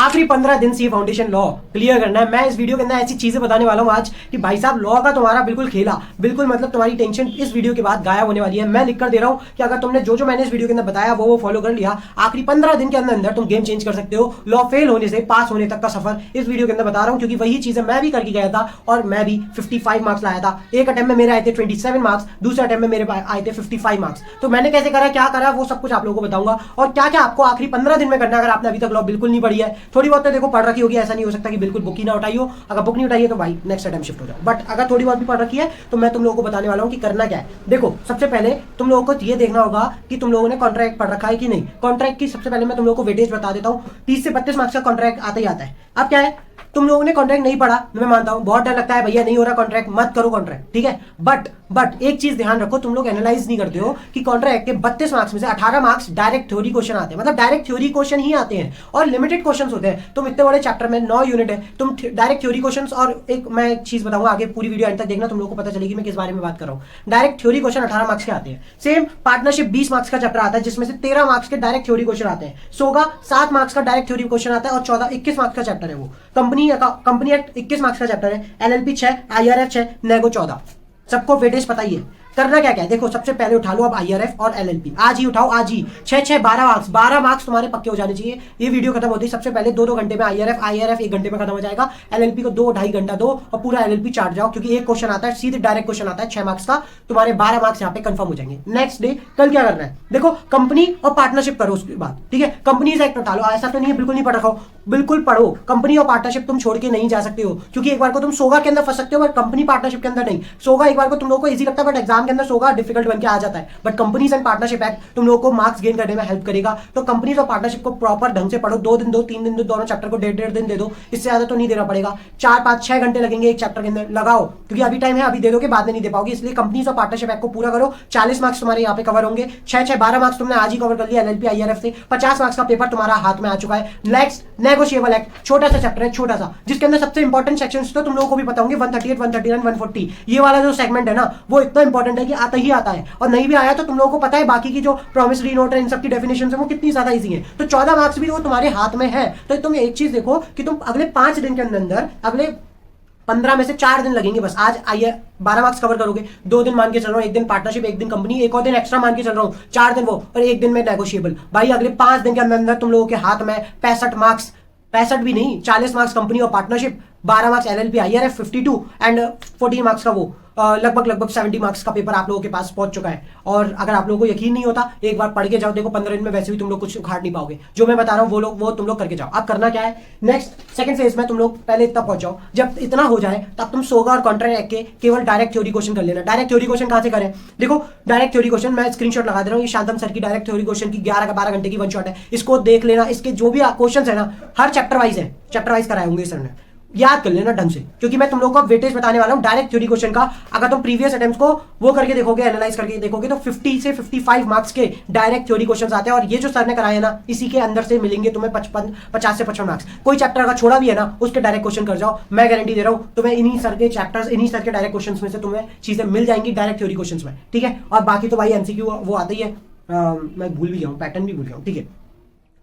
आखिरी 15 दिन से ये फाउंडेशन लॉ क्लियर करना है। मैं इस वीडियो के अंदर ऐसी चीजें बताने वाला हूं आज कि भाई साहब लॉ का तुम्हारा बिल्कुल खेला, बिल्कुल मतलब तुम्हारी टेंशन इस वीडियो के बाद गायब होने वाली है। मैं लिख कर दे रहा हूं कि अगर तुमने जो मैंने इस वीडियो के अंदर बताया वो फॉलो कर लिया, आखिरी 15 दिन के अंदर तुम गेम चेंज कर सकते हो। लॉ फेल होने से पास होने तक का सफर इस वीडियो के अंदर बता रहा हूं, क्योंकि वही चीजें मैं भी करके गया था और मैं भी 55 मार्क्स लाया था। एक अटेम्प्ट में मेरे आए थे 27 मार्क्स, दूसरे अटेम्प्ट में मेरे आए थे 55 मार्क्स। तो मैंने कैसे करा, क्या करा, वो सब कुछ आप लोगों को बताऊंगा और क्या क्या आपको आखिरी 15 दिन में करना है। अगर आपने अभी तक लॉ बिल्कुल नहीं पढ़ी है, थोड़ी बहुत तो देखो पढ़ रखी होगी, ऐसा नहीं हो सकता कि बिल्कुल बुक ही ना उठाई हो। अगर बुक नहीं उठाई है तो भाई नेक्स्ट अटेम्प्ट शिफ्ट हो जाओ, बट अगर थोड़ी बहुत भी पढ़ रखी है तो मैं तुम लोगों को बताने वाला हूं कि करना क्या है। देखो सबसे पहले तुम लोगों को ये देखना होगा कि तुम लोगों ने कॉन्ट्रैक्ट पढ़ रखा है कि नहीं। कॉन्ट्रैक्ट की सबसे पहले मैं तुम लोगों को वेटेज बता देता हूं। 30 से 32 मार्क्स का कॉन्ट्रैक्ट आता ही आता है। अब क्या है, तुम लोगों ने कॉन्ट्रैक्ट नहीं पढ़ा, मैं मानता हूं बहुत डर लगता है भैया नहीं हो रहा कॉन्ट्रैक्ट, मत करो कॉन्ट्रैक्ट, ठीक है। बट एक चीज ध्यान रखो, तुम लोग एनालाइज नहीं करते हो कि कॉन्ट्रैक्ट के 32 मार्क्स में से 18 मार्क्स डायरेक्ट थ्योरी क्वेश्चन आते हैं, मतलब डायरेक्ट थ्योरी क्वेश्चन ही आते हैं और लिमिटेड क्वेश्चन होते हैं। तुम इतने बड़े चैप्टर में 9 यूनिट है, तुम डायरेक्ट थ्योरी क्वेश्चन, और मैं एक चीज बताऊंगा आगे पूरी वीडियो एंड तक देखना, तुम लोग को पता चलेगी मैं किस बारे में बात कर रहा हूं। डायरेक्ट थ्योरी क्वेश्चन 18 मार्क्स के आते हैं। सेम पार्टनरशिप 20 मार्क्स का चैप्टर आता है, जिसमें से 13 मार्क्स के डायरेक्ट थ्योरी क्वेश्चन आते हैं। सोगा 7 मार्क्स का डायरेक्ट थ्योरी क्वेश्चन आता है और 21 मार्क्स का चैप्टर है वो। कंपनी एक्ट 21 मार्क्स का चैप्टर है, एलएलपी 6, आईआरएफ 6, नेगो 14। सबको वेटेज पता ही है। करना क्या क्या है, देखो सबसे पहले उठा लो अब आईआरएफ और एलएलपी, आज ही उठाओ, आज ही 6 12 मार्क्स तुम्हारे पक्के हो जाने चाहिए। ये वीडियो खत्म होती है सबसे पहले 2 घंटे में आईआरएफ 1 घंटे में खत्म हो जाएगा। एलएलपी को 2-2.5 घंटा दो और पूरा एलएलपी चाट जाओ, क्योंकि एक क्वेश्चन आता है सीधे डायरेक्ट क्वेश्चन आता है 6 मार्क्स का, तुम्हारे 12 मार्क्स यहाँ पे कंफर्म हो जाएंगे। नेक्स्ट डे कल क्या करना है, देखो कंपनी और पार्टनरशिप करो उसके बाद, ठीक है। कंपनीज एक्ट उठा लो, ऐसा तो नहीं है बिल्कुल नहीं पढ़ रखा, बिल्कुल पढ़ो। कंपनी और पार्टनरशिप तुम छोड़ के नहीं जा सकते हो, क्योंकि एक बार को तुम सोगा के अंदर फंस सकते हो बट कंपनी पार्टनरशिप के अंदर नहीं। सोगा एक बार को तुम लोगों को इजी लगता है बट एग्जाम के अंदर सोगा डिफिकल्ट बन के आ जाता है, but companies and partnership act तुम लोगों को मार्क्स गेन करने में हेल्प करेगा। तो कंपनीज और पार्टनरशिप को प्रॉपर ढंग से पढ़ो, 2 दिन दो, 3 दिन दो, दोनों चैप्टर को 1.5 दिन दे दो, इससे ज्यादा तो नहीं देना पड़ेगा। 4 5 6 घंटे लगेंगे एक चैप्टर के अंदर, लगाओ, क्योंकि अभी टाइम है, अभी दे दोगे बाद में नहीं दे पाओगे, इसलिए कंपनीज और पार्टनरशिप एक्ट को पूरा करो। 40 मार्क्स तुम्हारे यहाँ पे कवर होंगे, 6 12 मार्क्स तुमने आज ही कवर कर लिया एलएलपी आईआरएफ से। 50 मार्क्स का पेपर तुम्हारा हाथ में आ चुका है। नेक्स्ट नेगोशिएबल एक्ट, छोटा सा चैप्टर है, छोटा सा, जिसके अंदर सबसे इंपॉर्टेंट सेक्शंस तो तुम लोगों को भी पता होंगे, 138 139 140। ये वाला जो सेगमेंट है ना वो इतना इंपॉर्टेंट है कि आता ही आता है, और नहीं भी आया तो तुम लोगों को पता है बाकी की जो प्रॉमिसरी नोट है इन सब की डेफिनेशन है वो कितनी ज्यादा इजी है। तो 14 मार्क्स भी वो तुम्हारे हाथ में है। तो तुम एक चीज देखो कि तुम अगले 5 दिन के अंदर, अगले 15 में से 4 दिन लगेंगे बस। आज आइए 12 मार्क्स कवर करोगे, 2 दिन मान के चल रहा हूं, 1 दिन पार्टनरशिप, 1 दिन कंपनी, एक और दिन एक्स्ट्रा मान के चल रहा हूं, 4 दिन वो और 1 दिन में नेगोशिएबल। भाई अगले 5 दिन के अंदर तुम लोगों के हाथ में 65 मार्क्स, 65 भी नहीं 40 मार्क्स कंपनी और partnership, 12 marks LLP IRF 52 and 14 marks का वो लगभग 70 मार्क्स का पेपर आप लोगों के पास पहुंच चुका है। और अगर आप लोगों को यकीन नहीं होता एक बार पढ़ के जाओ, देखो 15 दिन में वैसे भी तुम लोग कुछ उखाड़ नहीं पाओगे। जो मैं बता रहा हूं वो तुम लोग करके जाओ। अब करना क्या है, नेक्स्ट सेकंड फेज में तुम लोग पहले इतना पहुंच जाओ, जब इतना हो जाए तब तुम सोगा और कॉन्ट्रैक्ट एक्ट के केवल डायरेक्ट थ्योरी क्वेश्चन कर लेना। डायरेक्ट थ्योरी क्वेश्चन कहां से करें, देखो डायरेक्ट थ्योरी क्वेश्चन मैं स्क्रीनशॉट लगा दे रहा हूं, ये शांतम सर की डायरेक्ट थ्योरी क्वेश्चन की 11-12 घंटे की वन शॉट है, इसको देख लेना। इसके जो भी क्वेश्चन है ना हर चैप्टर वाइज है, चैप्टर वाइज कराए होंगे सर ने, याद कर लेना ढंग से, क्योंकि मैं तुम लोगों को वेटेज बताने वाला हूं डायरेक्ट थ्योरी क्वेश्चन का। अगर तुम प्रीवियस अटेम्प्ट्स को वो करके देखोगे, एनालाइज करके देखोगे, तो 50 से 55 मार्क्स के डायरेक्ट थ्योरी क्वेश्चंस आते हैं, और ये जो सर ने कराए हैं ना इसी के अंदर से मिलेंगे तुम्हें 50 से 55 मार्क्स। कोई चैप्टर अगर छोड़ा भी है ना उसके डायरेक्ट क्वेश्चन कर जाओ, मैं गारंटी दे रहा हूं तुम्हें इन्हीं सर के चैप्टर्स, इन्हीं सर के डायरेक्ट क्वेश्चन में से तुम्हें चीजें मिल जाएंगी डायरेक्ट थ्योरी क्वेश्चन में, ठीक है। और बाकी तो भाई एमसीक्यू वो आता ही है, मैं भूल भी गया हूँ, पैटर्न भी भूल गया हूँ, ठीक है।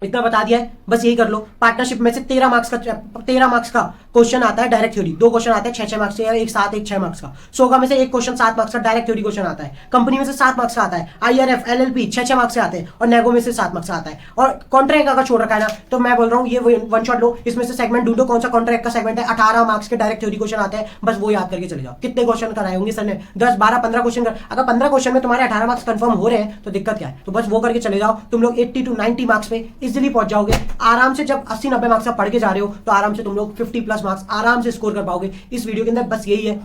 इतना बता दिया है, बस यही कर लो। पार्टनरशिप में से 13 मार्क्स का क्वेश्चन आता है डायरेक्ट थ्योरी, 2 क्वेश्चन आते हैं 6 मार्क्स के, एक 7 एक 6 मार्क्स का। सोगा में से 1 क्वेश्चन 7 मार्क्स का डायरेक्ट थ्योरी क्वेश्चन आता है। कंपनी में से 7 मार्क्स का आता है। आईआरएफ एलएलपी 6 मार्क्स से आते हैं, और नेगो में से 7 मार्क्स का आता है। और कॉन्ट्रैक्ट अगर छोड़ रखा है ना तो मैं बोल रहा हूँ ये वन शॉट लो, इसमें से सेगमेंट ढूंढो कौन सा कॉन्ट्रैक्ट का सेगमेंट है। 18 मार्क्स के डायरेक्ट थ्योरी क्वेश्चन आते हैं, बस वो याद करके चले जाओ। कितने क्वेश्चन कराए होंगे सर ने, 10 12 15 क्वेश्चन कर, अगर 15 क्वेश्चन में तुम्हारे 18 मार्क्स कंफर्म हो रहे हैं तो दिक्कत क्या है, तो बस वो करके चले जाओ। तुम लोग 80 to 90 मार्क्स पे इजीली पहुंच जाओगे आराम से। जब 80-90 मार्क्स का पढ़ के जा रहे हो तो आराम से तुम लोग 50+ मार्क्स आराम से स्कोर कर पाओगे इस वीडियो के अंदर। बस यही है।